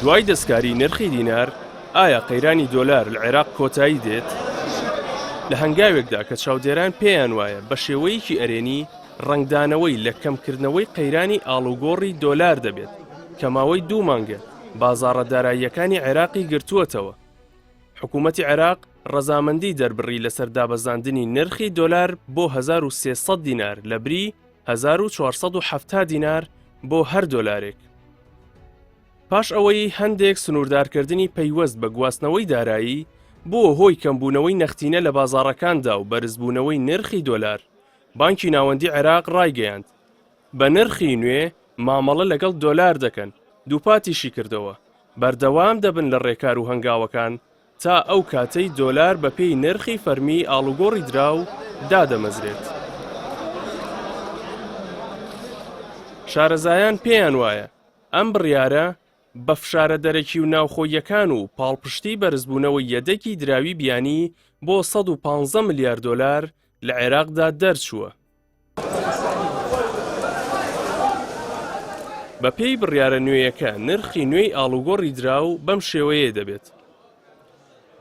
دوای دەستکاری نرخی دینار ئایا قەیرانی دۆلار لە عێراق کۆتایی دێت؟ لە هەنگاوێکدا کە چاودێران پێیان وایە بە شێوەیەکی ئەرێنی ڕنگدانەوەی لە کەمکردنەوەی قەیرانی ئاڵوگۆڕی دۆلار دەبێت کە ماوەی 2 مانگە بازاڕە داراییەکانی عێراقی گرتووەتەوە. حکوومەتی عێراق ڕەزامەندی دەربڕی لەسەر دابەزاندنی نرخی دۆلار بۆ 1300 دینار لە بری 1470 دینار بۆ هەر دۆلارێک. پاش ئەوەی هەندێک سنووردارکردنی پەیوەست بە گواستنەوەی دارایی بووە هۆی کەمبوونەوەی نەختینە لە بازاڕەکاندا و بەرزبوونەوەی نرخی دۆلار، بانکی ناوەندی عێراق ڕایگەیاند بە نرخی نوێ مامەڵە لەگەڵ دۆلار دەکەن، دووپاتیشی کردەوە، بەردەوام دەبن لە ڕێکار و هەنگاوەکان تا ئەو کاتەی دۆلار بە پێی نرخی فەرمی ئاڵوگۆڕی دراو دادەمەزرێت. شارەزایان پێیان وایە ئەم بڕیارە بە فشارە دەرەکی و ناوخۆیەکان و پاڵپشتی بەرزبوونەوەی یەدەکی دراوی بیانی بۆ 115 ملیار دۆلار لە عێراقدا دەرچووە. بە پێی بڕیارە نوێیەکە نرخی نوێی ئاڵوگۆڕی دراو بەم شێوەیە دەبێت: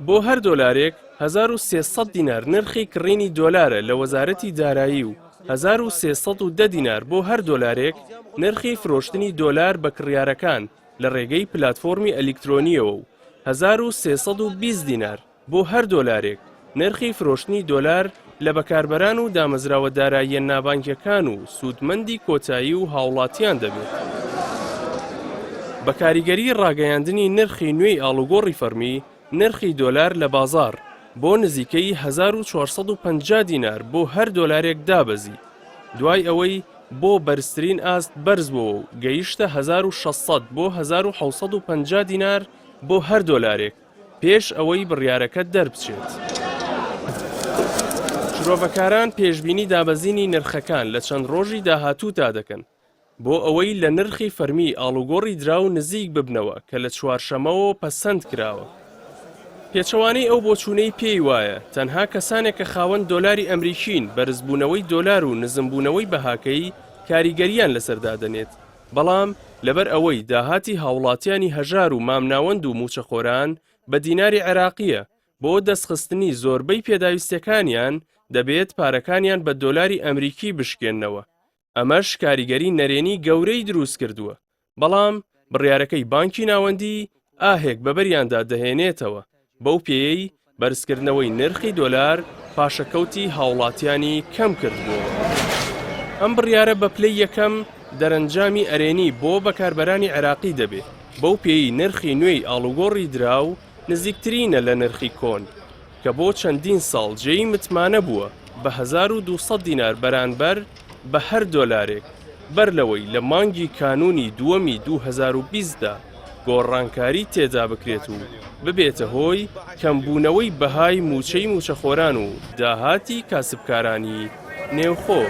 بۆ هەر دۆلارێک 1300 دینار نرخی کڕینی دۆلارە لە وەزارەتی دارایی و 1310 دینار بۆ هەر دۆلارێک نرخی فرۆشتنی دۆلار بە کڕیارەکان لە ڕێگەی پلاتفۆرمی ئەلیکترۆنیەوە و 1320 دینار بۆ هەر دۆلارێک نرخی فرۆشتنی دۆلار لە بەکاربەران و دامەزراوە داراییە نابانکیەکان و سوودمەندی کۆتایی و هاوڵاتیان دەبێت. بە کاریگەری ڕاگەیاندنی نرخی نوێی ئاڵوگۆڕی فەرمی نرخی دۆلار لە بازار بۆ نزیکەی 1450 دینار بۆ هەر دۆلارێک دابەزی، دوای ئەوەی بۆ بەرزترین ئاست بەرزبووە و گەیشتە 1600 بۆ 1750 دینار بۆ هەر دۆلارێک پێش ئەوەی بڕیارەکە دەربچێت. شرۆڤەکاران پێشبینی دابەزینی نرخەکان لە چەند ڕۆژی داهاتوودا دەکەن بۆ ئەوەی لە نرخی فەرمی ئاڵوگۆڕی دراو نزیک ببنەوە کە لە چوارشەمەوە پەسەند کراوە. پێچەوانەی ئەو بۆچوونەی پێی وایە تەنها کەسانێک کە خاوەن دۆلاری ئەمریکین بەرزبوونەوەی دۆلار و نزمبوونەوەی بەهاکەی کاریگەریان لەسەردادەنێت، بەڵام لەبەر ئەوەی داهاتی هاوڵاتیانی هەژار و مامناوەند و موچەخۆران بە دیناری عێراقیە بۆ دەستخستنی زۆربەی پێداویستەکانیان دەبێت پارەکانیان بە دۆلاری ئەمریکی بشکێننەوە. ئەمەش کاریگەری نەرێنی گەورەی دروست کردووە، بەڵام بڕیارەکەی بانکی ناوەندی ئاهێک بەبەریاندا دەهێنێتەوە بەو پێیەی بەرزکردنەوەی نرخی دۆلار پاشەکەوتی هاوڵاتیانی کەم کردبووە. ئەم بڕیارە بە پلەی یەکەم دەرەنجامی ئەرێنی بۆ بەکاربەرانی عێراقی دەبێت بەو پێی نرخی نوێی ئاڵوگۆڕی دراو نزیکترینە لە نرخی کۆن کە بۆ چەندین ساڵ جێی متمانە بووە بە 1200 دینار بەرانبەر بە هەر دۆلارێک، بەر لەوەی لە مانگی کانونی دووەمی 2020دا گۆڕانکاری تێدا بکرێت و ببێتە هۆی کەمبوونەوەی بەهای موچەی موچەخۆران و داهاتی کاسبکارانی نێوخۆ.